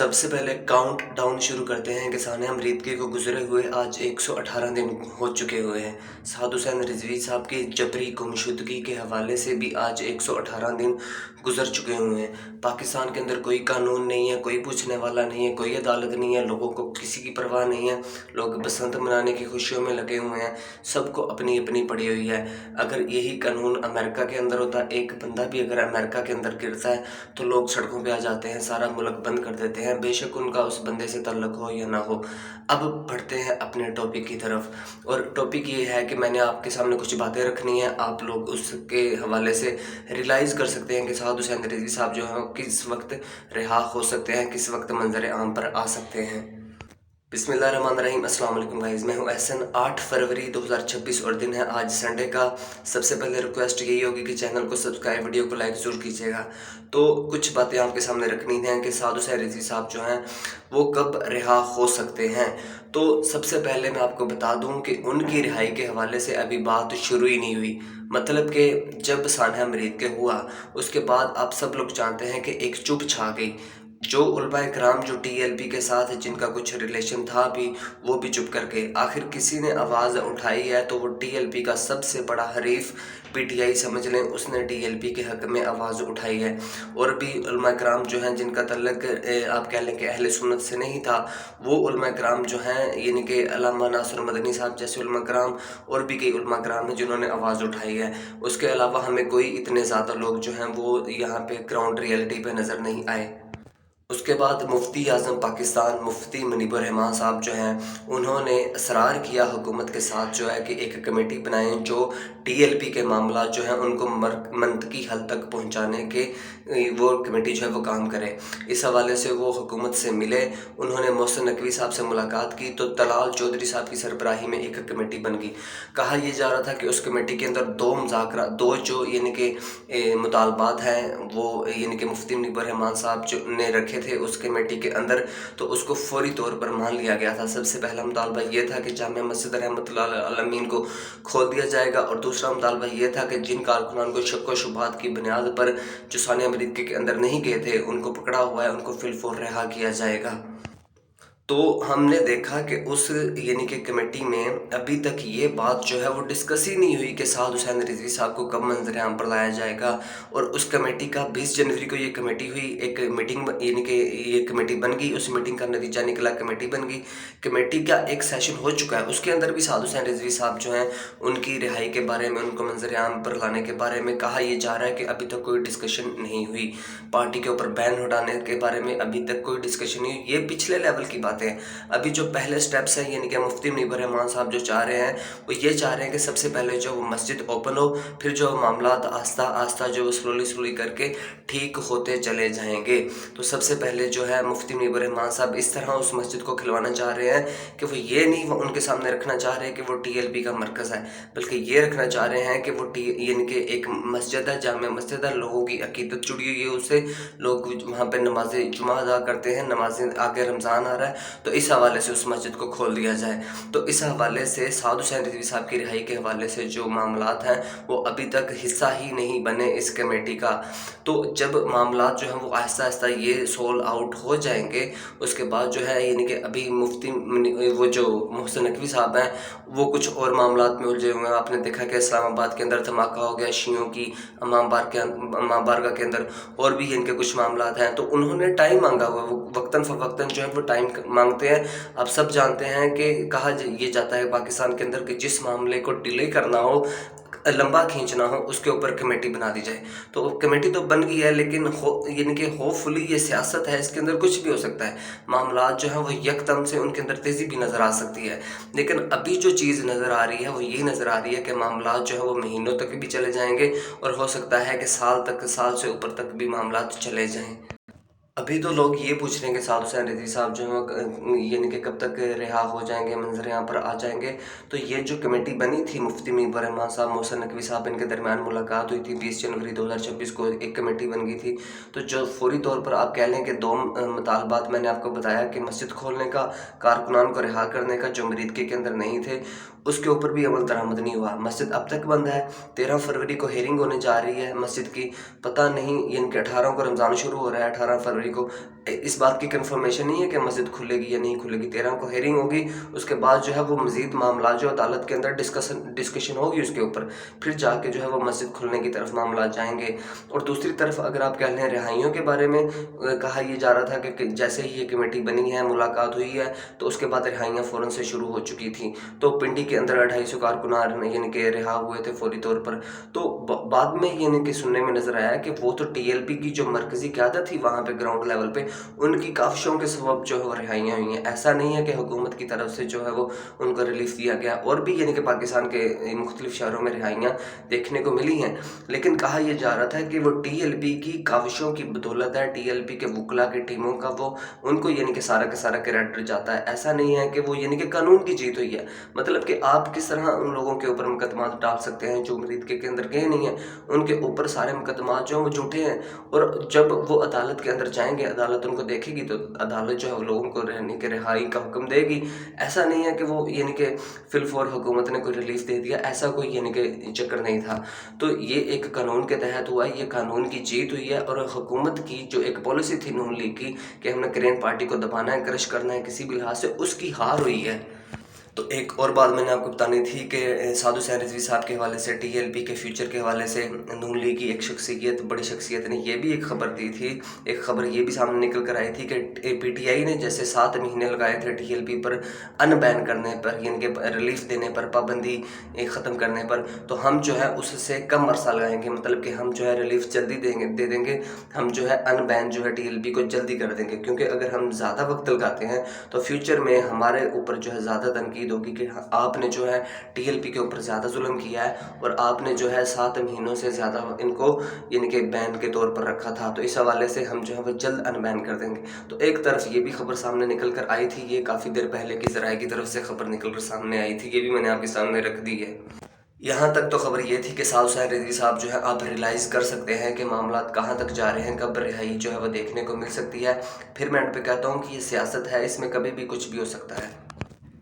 सबसे पहले count down शुरू करते हैं कि सानिया मरीदकी को गुजरे हुए आज 118 दिन हो चुके हुए हैं। साद हुसैन रिजवी साहब की जबरी गुमशुदगी के हवाले से भी आज 118 दिन गुजर चुके हुए हैं। पाकिस्तान के अंदर कोई कानून नहीं है, कोई पूछने वाला नहीं है, कोई अदालत नहीं है, लोगों को किसी की परवाह नहीं है। लोग बसंत मनाने की खुशियों में लगे हुए हैं, सबको अपनी अपनी पड़ी हुई है। अगर यही कानून अमेरिका के अंदर होता, एक बंदा भी अगर अमेरिका के अंदर गिरता है तो लोग सड़कों पे आ जाते हैं, सारा मुल्क बंद कर देते हैं, बेशक उनका उस बंदे से ताल्लुक़ हो या ना हो। अब बढ़ते हैं अपने टॉपिक की तरफ, और टॉपिक ये है कि मैंने आपके सामने कुछ बातें रखनी है, आप लोग उसके हवाले से रियलाइज़ कर सकते हैं कि साद हुसैन रिजवी साहब जो हैं वो किस वक्त रिहा हो सकते हैं, किस वक्त मंजर आम पर आ सकते हैं। बिस्मिल्लाहिर्रहमानिर्रहीम, अस्सलाम वालेकुम गाइज़, मैं हूं एहसन। 8 फरवरी 2026 और दिन है आज संडे का। सबसे पहले रिक्वेस्ट यही होगी कि चैनल को सब्सक्राइब, वीडियो को लाइक ज़रूर कीजिएगा। तो कुछ बातें आपके सामने रखनी हैं कि साद हुसैन रिजवी साहब जो हैं वो कब रिहा हो सकते हैं। तो सबसे पहले मैं आपको बता दूं कि उनकी रिहाई के हवाले से अभी बात शुरू ही नहीं हुई। मतलब कि जब सानिया मरीदकी हुआ उसके बाद आप सब लोग जानते हैं कि एक चुप छा गई। जो उलमा इकराम जो टीएलपी के साथ जिनका कुछ रिलेशन था भी, वो भी चुप कर गए। आखिर किसी ने आवाज़ उठाई है तो वो टीएलपी का सबसे बड़ा हरीफ पीटीआई समझ लें, उसने टीएलपी के हक़ में आवाज़ उठाई है। और भी उलमा इकराम जो हैं जिनका तल्लुक़ आप कह लें कि अहले सुन्नत से नहीं था, वो उलमा इकराम जो हैं यानी कि अल्लामा नासिर मदनी साहब जैसे उलमा इकराम, और भी कई उलमा इकराम हैं जिन्होंने आवाज़ उठाई है। उसके अलावा हमें कोई इतने ज़्यादा लोग जो हैं वो यहाँ पे ग्राउंड रियलिटी पे नज़र नहीं आए। उसके बाद मुफ्ती आज़म पाकिस्तान मुफ्ती मुनीबुर रहमान साहब जो हैं उन्होंने असरार किया हुकूमत के साथ जो है कि एक कमेटी बनाएं जो टीएलपी के मामला जो हैं उनको मंतकी हल तक पहुंचाने के वो कमेटी जो है वो काम करे। इस हवाले से वो हुकूमत से मिले, उन्होंने मोहसिन नकवी साहब से मुलाकात की तो तलाल चौधरी साहब की सरबराही में एक कमेटी बन गई। कहा यह जा रहा था कि उस कमेटी के अंदर दो जो यानी कि मुतालबात हैं वो यानी कि मुफ्ती मुनीबुर रहमान साहब जो ने रखे थे उस कमेटी के अंदर, तो उसको फौरी तौर पर मान लिया गया था। सबसे पहला मुतालबा ये था कि जामिया मस्जिद रहमतुल्लाह अलमीन को खोल दिया जाएगा, और दूसरा मुतालबा ये था कि जिन कारकुनान को शक व शुबहात की बुनियाद पर जो सानिया मरीदकी के अंदर नहीं गए थे उनको पकड़ा हुआ है, उनको फिलफौर रिहा किया जाएगा। तो हमने देखा कि उस यानी कि कमेटी में अभी तक ये बात जो है वो डिस्कस ही नहीं हुई कि साद हुसैन रिजवी साहब को कब मंजर आम पर लाया जाएगा। और उस कमेटी का 20 जनवरी को ये कमेटी हुई, एक मीटिंग यानी कि ये कमेटी बन गई, उस मीटिंग का नतीजा निकला, कमेटी बन गई। कमेटी का एक सेशन हो चुका है, उसके अंदर भी साद हुसैन रिजवी साहब जो हैं उनकी रिहाई के बारे में, उनको मंजर आम पर लाने के बारे में कहा यह जा रहा है कि अभी तक कोई डिस्कशन नहीं हुई। पार्टी के ऊपर बैन हटाने के बारे में अभी तक कोई डिस्कशन नहीं हुई। ये पिछले लेवल की बात। अभी जो पहले स्टेप्स हैं यानी कि मुफ्ती मुनीबुर रहमान साहब जो चाह रहे हैं वो ये चाह रहे हैं कि सबसे पहले जो वो मस्जिद ओपन हो, फिर जो मामलात आस्ता आस्ता जो स्लोली करके ठीक होते चले जाएंगे। तो सबसे पहले जो है मुफ्ती मुनीबुर रहमान साहब इस तरह उस मस्जिद को खिलवाना चाह रहे हैं कि वो ये नहीं वो उनके सामने रखना चाह रहे हैं कि वो टीएलपी का मरकज़ है, बल्कि ये रखना चाह रहे हैं कि वो यानी कि एक मस्जिद है, जामिया मस्जिद है, लोगों की अकीदत जुड़ी हुई है उससे, लोग वहाँ पर नमाज जुमा अदा करते हैं, नमाजें आगे रमज़ान आ रहा है, तो इस हवाले से उस मस्जिद को खोल दिया जाए। तो इस हवाले से साद हुसैन रिजवी साहब की रिहाई के हवाले से जो मामलात हैं वो अभी तक हिस्सा ही नहीं बने इस कमेटी का। तो जब मामलात जो हैं वो आहिस्ता आहिस्ता ये सोल आउट हो जाएंगे, उसके बाद जो है यानी कि अभी मुफ्ती वो जो मोहसिन नकवी साहब हैं वो कुछ और मामलात में उलझे हुए हैं। आपने देखा कि इस्लामाबाद के अंदर धमाका हो गया शियों की इमाम बारगाह के अंदर, और भी इनके कुछ मामलात हैं। तो उन्होंने टाइम मांगा हुआ, वो वक्तन फ़वक्तन जो है वो टाइम मांगते हैं। आप सब जानते हैं कि कहा ये जाता है पाकिस्तान के अंदर कि जिस मामले को डिले करना हो, लंबा खींचना हो, उसके ऊपर कमेटी बना दी जाए। तो कमेटी तो बन गई है, लेकिन यानी कि होपफुली ये सियासत है, इसके अंदर कुछ भी हो सकता है। मामलात जो हैं वो यकदम से उनके अंदर तेज़ी भी नज़र आ सकती है। लेकिन अभी जो चीज़ नज़र आ रही है वो यही नज़र आ रही है कि मामलात जो है वो महीनों तक भी चले जाएंगे, और हो सकता है कि साल से ऊपर तक भी मामलात चले जाएँ। अभी तो लोग ये पूछ रहे हैं कि साद हुसैन रिजवी साहब जो हैं यानी कि कब तक रिहा हो जाएंगे, मंजर यहाँ पर आ जाएंगे। तो ये जो कमेटी बनी थी मुफ्ती मुनीबुर रहमान साहब, मोहसिन नकवी साहब, इनके दरमियान मुलाकात हुई थी 20 जनवरी 2026 को, एक कमेटी बन गई थी। तो जो फौरी तौर पर आप कह लें कि दो मुतालबात मैंने आपको बताया कि मस्जिद खोलने का, कारकुनान को रिहा करने का जो मरीदकी के अंदर नहीं थे, उसके ऊपर भी अमल दरामद नहीं हुआ। मस्जिद अब तक बंद है। 13 फरवरी को हेयरिंग होने जा रही है मस्जिद की, पता नहीं यानी कि 18 को रमज़ान शुरू हो रहा है, 18 फरवरी को इस बात की कंफर्मेशन नहीं है कि मस्जिद खुलेगी या नहीं खुलेगी। 13 को हेयरिंग होगी, उसके बाद जो है वो मज़ीद मामला जो अदालत के अंदर डिस्कशन होगी उसके ऊपर, फिर जाके जो है वो मस्जिद खुलने की तरफ मामला जाएंगे। और दूसरी तरफ अगर आप कह लें रिहाइयों के बारे में, कहा यह जा रहा था कि जैसे ही ये कमेटी बनी है, मुलाकात हुई है, तो उसके बाद रिहाइयाँ फ़ौरन से शुरू हो चुकी थी। तो पिंडी के अंदर 250 कारकुनान यानी कि रिहा हुए थे फौरी तौर पर। तो बाद में यानी कि सुनने में नज़र आया कि वो तो टीएलपी की जो मरकज़ी क़यादत थी वहाँ पे ग्राउंड लेवल पे, उनकी काविशों के सबब जो है वो रिहाइयाँ हुई हैं। ऐसा नहीं है कि हुकूमत की तरफ से जो है वो उनको रिलीफ दिया गया। और भी यानी कि पाकिस्तान के मुख्तलिफ शहरों में रिहाइयाँ देखने को मिली हैं, लेकिन कहा यह जा रहा था कि वो टीएलपी की काविशों की बदौलत है, टीएलपी के वकला की टीमों का वो उनको यानी कि सारा का सारा क्रेडिट जाता है। ऐसा नहीं है कि वो यानी कि कानून की जीत हुई है। मतलब कि आप किस तरह उन लोगों के ऊपर मुकदमा डाल सकते हैं जो मरीद के अंदर गए नहीं हैं, उनके ऊपर सारे मुकदमा जो हैं वो झूठे हैं। और जब वो अदालत के अंदर जाएंगे, अदालत उनको देखेगी तो अदालत जो है वो लोगों को रहने के रिहाई का हुक्म देगी। ऐसा नहीं है कि वो यानी कि फिलफौर हुकूमत ने कोई रिलीफ दे दिया, ऐसा कोई यानी कि चक्कर नहीं था। तो ये एक कानून के तहत हुआ, ये कानून की जीत हुई है। और हुकूमत की जो एक पॉलिसी थी नून लीग की कि हमने ग्रीन पार्टी को दबाना है, क्रश करना है किसी भी लिहाज से, उसकी हार हुई है। तो एक और बात मैंने आपको बतानी थी कि साद हुसैन रिजवी साहब के हवाले से, टीएलपी के फ्यूचर के हवाले से नून लीग की एक शख्सियत, बड़ी शख्सियत ने ये भी एक ख़बर दी थी। एक ख़बर ये भी सामने निकल कर आई थी कि पीटीआई ने जैसे 7 महीने लगाए थे टीएलपी पर अनबैन करने पर, यानी कि रिलीफ देने पर, पाबंदी ख़त्म करने पर, तो हम जो है उससे कम अरसा लगाएंगे। मतलब कि हम जो है रिलीफ जल्दी दे देंगे, हम जो है अनबैन जो है टीएलपी को जल्दी कर देंगे। क्योंकि अगर हम ज़्यादा वक्त लगाते हैं तो फ्यूचर में हमारे ऊपर जो है ज़्यादा तनकीद होगी कि आपने जो है टीएलपी के ऊपर ज़्यादा जुल्म किया है और आपने जो है 7 महीनों से ज़्यादा इनको यानी कि बैन के तौर पर रखा था। तो इस हवाले से हम जो है वो जल्द अनबैन कर देंगे। तो एक तरफ ये भी खबर सामने निकल कर आई थी, ये काफ़ी देर पहले की ज़राए की तरफ से खबर निकल कर सामने आई थी, ये भी मैंने आपके सामने रख दी है। यहाँ तक तो खबर ये थी कि साद हुसैन रिजवी साहब जो है, आप रियलाइज़ कर सकते हैं कि मामला कहाँ तक जा रहे हैं, कब रिहाई जो है वो देखने को मिल सकती है। फिर मैं एंड पे कहता हूँ कि ये सियासत है, इसमें कभी भी कुछ भी हो सकता है।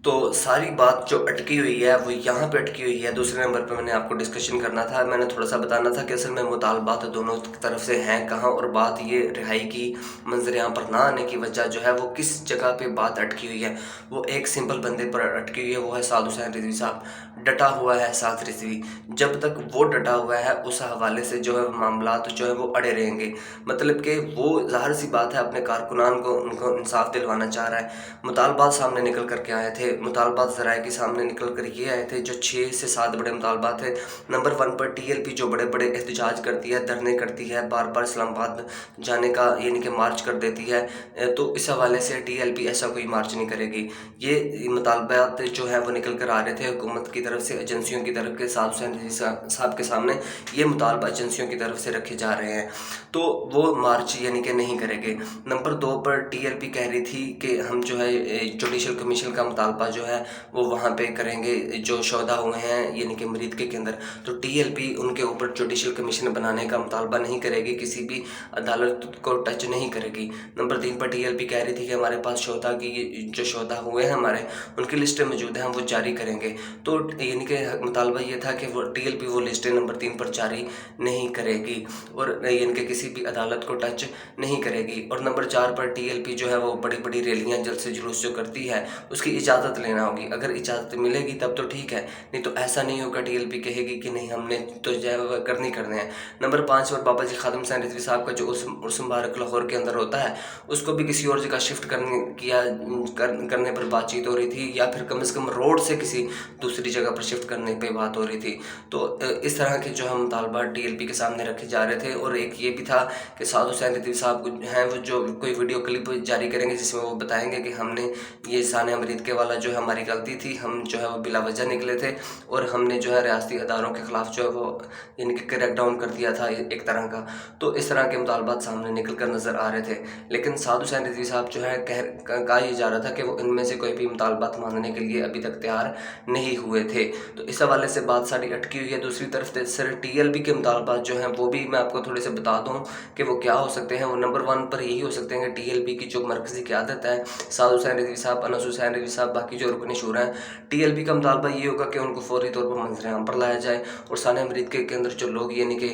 तो सारी बात जो अटकी हुई है वो यहाँ पे अटकी हुई है। दूसरे नंबर पे मैंने आपको डिस्कशन करना था, मैंने थोड़ा सा बताना था कि असल में मुतालबात दोनों तरफ से हैं कहाँ, और बात ये रिहाई की मंजर यहाँ पर ना आने की वजह जो है वो किस जगह पे बात अटकी हुई है। वो एक सिंपल बंदे पर अटकी हुई है, वो है साद हुसैन रिजवी साहब। डटा हुआ है साद रिजवी, जब तक वो डटा हुआ है उस हवाले से जो है मामला जो है वो अड़े रहेंगे। मतलब कि वो ज़ाहिर सी बात है अपने कारकुनान को उनको इंसाफ दिलवाना चाह रहा है। मुतालबात सामने निकल कर के आए थे, मुतालबात ज़राए के सामने निकल कर ये आए थे जो 6 से 7 बड़े मुतालबात थे। नंबर 1 पर टीएलपी जो बड़े बड़े एहतजाज करती है, धरने करती है, बार बार इस्लामाबाद जाने का यानी कि मार्च कर देती है। तो इस हवाले से टीएलपी ऐसा कोई मार्च नहीं करेगी। ये मुतालबात जो है वो निकल कर आ रहे थे हुकूमत की तरफ से, एजेंसियों की तरफ के, साद हुसैन साहब के सामने ये मुतालबा एजेंसियों की तरफ से रखे जा रहे हैं। तो वो मार्च यानी कि नहीं करेंगे। नंबर 2 पर टीएलपी कह रही थी कि हम जो है जुडिशल कमीशन का मुतालबा जो है वो वहाँ पे करेंगे जो शोधा हुए हैं यानी कि मरीदके के अंदर। तो टीएलपी उनके ऊपर जुडिशल कमीशन बनाने का मुतालबा नहीं करेगी, किसी भी अदालत को टच नहीं करेगी। नंबर 3 पर टीएलपी कह रही थी कि हमारे पास शोधा की जो शोधा हुए हैं हमारे, उनकी लिस्टें मौजूद हैं, हम वो जारी करेंगे। तो यानी कि मुतालबा ये था कि वो टीएलपी वो लिस्टें नंबर 3 पर जारी नहीं करेगी और यानी कि किसी भी अदालत को टच नहीं करेगी। और नंबर 4 पर टीएलपी जो है वो बड़ी बड़ी रैलियाँ, जलसे जुलूस जो करती है उसकी इजाज़त लेना होगी। अगर इजाज़त मिलेगी तब तो ठीक है, नहीं तो ऐसा नहीं होगा टीएलपी कहेगी कि नहीं हमने तो जो है वो करने हैं। नंबर 5 पर बाबा जी खादिम हुसैन रिजवी साहब का जो उर्स मुबारक लाहौर के अंदर होता है, उसको भी किसी और जगह शिफ्ट करने पर बातचीत हो रही थी, या फिर कम से कम रोड से किसी दूसरी जगह पर शिफ्ट करने पर बात हो रही थी। तो इस तरह के जो हम मुतालबात टीएलपी के सामने रखे जा रहे थे। और एक ये भी था कि साद हुसैन रिजवी साहब हैं वो जो कोई वीडियो क्लिप जारी करेंगे जिसमें वो बताएंगे कि हमने ये सानिया मरीद के वाला जो है हमारी गलती थी, हम जो है वो बिला वजह निकले थे और हमने जो है रियासती अदारों के ख़िलाफ़ जो है वो यानी कि क्रैक डाउन कर दिया था एक तरह का। तो इस तरह के मुतालबात सामने निकल कर नज़र आ रहे थे। लेकिन साद हुसैन रिजवी साहब जो है कहा यह जा रहा था कि वो इनमें से कोई भी मुतालबात मानने के लिए अभी तक तैयार नहीं हुए थे। तो इस हवाले से बात सारी अटकी हुई है। दूसरी तरफ सर टीएलपी के मुतालबात जो हैं वो भी मैं आपको थोड़े से बता दूँ कि वो क्या हो सकते हैं। वो नंबर 1 पर यही हो सकते हैं कि टीएलपी की जो मरकज़ी क़यादत है, साद हुसैन रिजवी साहब, अनस हुसैन रिजवी साहब, बाकी जो रुकने शुरा हैं, टीएलपी का मुतालबा ये होगा कि उनको फौरी तौर पर मंजर-ए-आम पर लाया जाए और सानिया मरीद के अंदर जो लोग यानी कि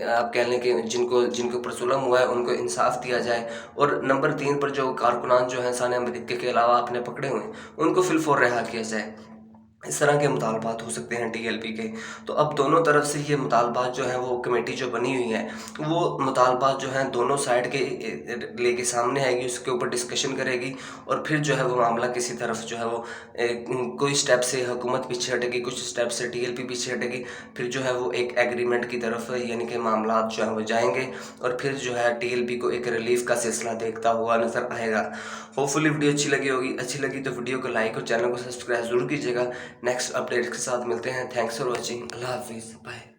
आप कह लें कि जिनके ऊपर जुल्म हुआ है उनको इंसाफ दिया जाए। और नंबर 3 पर जो कारकुनान जो हैं सानिया मरीद के अलावा आपने पकड़े हुए हैं, उनको फिलफौर रिहा किया जाए। इस तरह के मुतालबात हो सकते हैं टीएलपी के। तो अब दोनों तरफ से ये मुतालबात जो हैं वो कमेटी जो बनी हुई है, वो मुतालबात जो हैं दोनों साइड के लेके सामने आएगी, उसके ऊपर डिस्कशन करेगी और फिर जो है वो मामला किसी तरफ जो है वो कोई स्टेप से हुकूमत पीछे हटेगी, कुछ स्टेप से टीएलपी पीछे हटेगी, फिर जो है वो एक एग्रीमेंट की तरफ यानी कि मामलात जो हैं वो जाएंगे और फिर जो है टीएलपी को एक रिलीफ का सिलसिला देखता हुआ नज़र आएगा। होपफुली वीडियो अच्छी लगी होगी। अच्छी लगी तो वीडियो को लाइक और चैनल को सब्सक्राइब ज़रूर कीजिएगा। नेक्स्ट अपडेट के साथ मिलते हैं। Thanks for watching. अल्लाह हाफिज़। बाय।